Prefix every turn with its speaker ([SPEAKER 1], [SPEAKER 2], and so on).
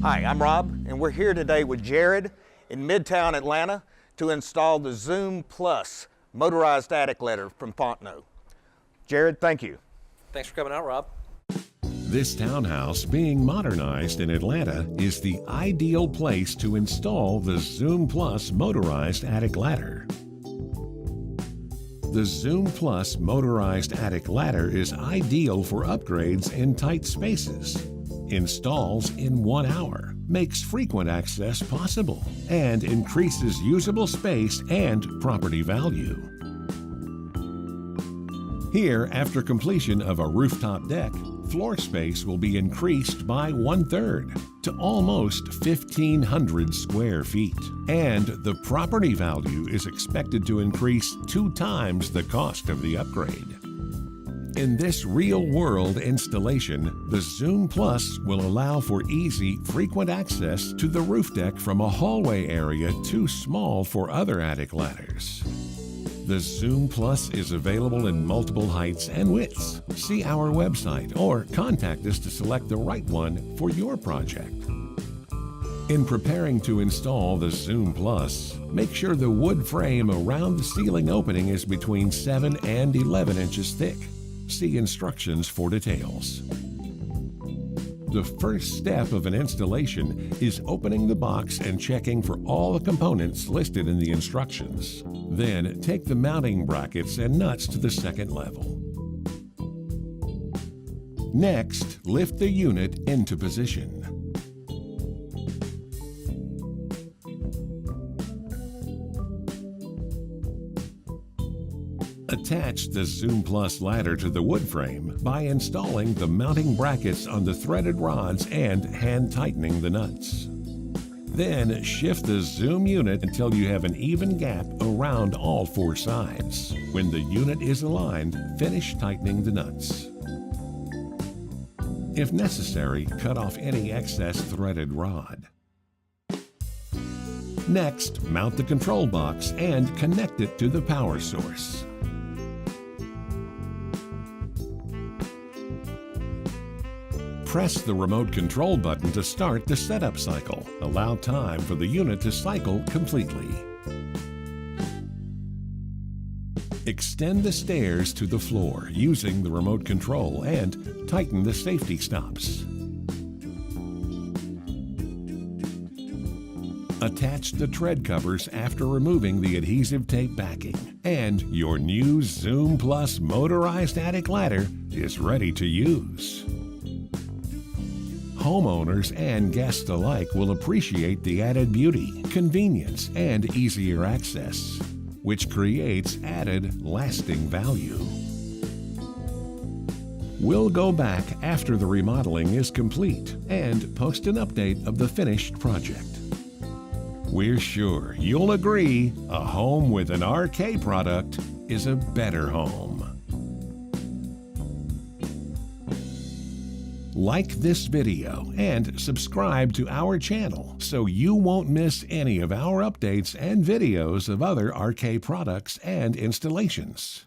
[SPEAKER 1] Hi, I'm Rob, and we're here today with Jared in Midtown Atlanta to install the ZOOM Plus motorized attic ladder from Fontenot. Jared, thank you.
[SPEAKER 2] Thanks for coming out, Rob.
[SPEAKER 3] This townhouse being modernized in Atlanta is the ideal place to install the ZOOM Plus motorized attic ladder. The ZOOM Plus motorized attic ladder is ideal for upgrades in tight spaces, installs in 1 hour, makes frequent access possible, and increases usable space and property value. Here, after completion of a rooftop deck, floor space will be increased by 1/3 to almost 1,500 square feet, and the property value is expected to increase 2 times the cost of the upgrade. In this real-world installation, the ZOOM Plus will allow for easy, frequent access to the roof deck from a hallway area too small for other attic ladders. The ZOOM Plus is available in multiple heights and widths. See our website or contact us to select the right one for your project. In preparing to install the ZOOM Plus, make sure the wood frame around the ceiling opening is between 7 and 11 inches thick. See instructions for details. The first step of an installation is opening the box and checking for all the components listed in the instructions. Then take the mounting brackets and nuts to the second level. Next, lift the unit into position. Attach the ZOOM Plus ladder to the wood frame by installing the mounting brackets on the threaded rods and hand tightening the nuts. Then shift the ZOOM unit until you have an even gap around all 4 sides. When the unit is aligned, finish tightening the nuts. If necessary, cut off any excess threaded rod. Next, mount the control box and connect it to the power source. Press the remote control button to start the setup cycle. Allow time for the unit to cycle completely. Extend the stairs to the floor using the remote control and tighten the safety stops. Attach the tread covers after removing the adhesive tape backing, and your new ZOOM Plus motorized attic ladder is ready to use. Homeowners and guests alike will appreciate the added beauty, convenience, and easier access, which creates added lasting value. We'll go back after the remodeling is complete and post an update of the finished project. We're sure you'll agree a home with an RK product is a better home. Like this video and subscribe to our channel so you won't miss any of our updates and videos of other RK products and installations.